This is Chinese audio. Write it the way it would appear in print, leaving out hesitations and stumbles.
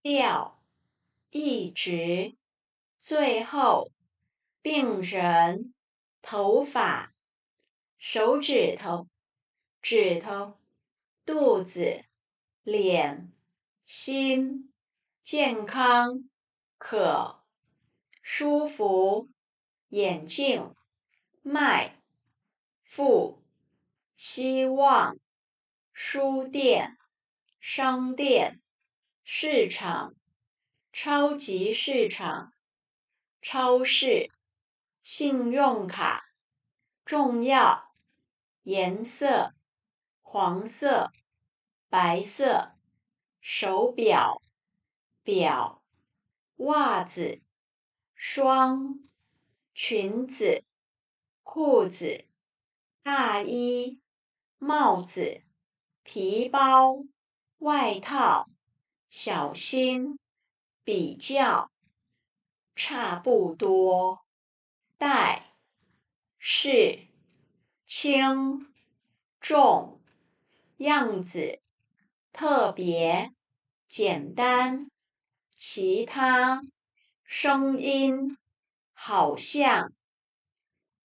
调，一直，最后，病人，头发，手指头，指头，肚子，脸，心，健康，可，舒服，眼镜，脉，腹，希望，书店，商店，市场，超级市场，超市，信用卡，重要，颜色，黄色，白色，手表，表，袜子，双，裙子，裤子，大衣，帽子，皮包，外套，小心，比较，差不多，带，是，轻，重，样子，特别，简单，其他，声音，好像。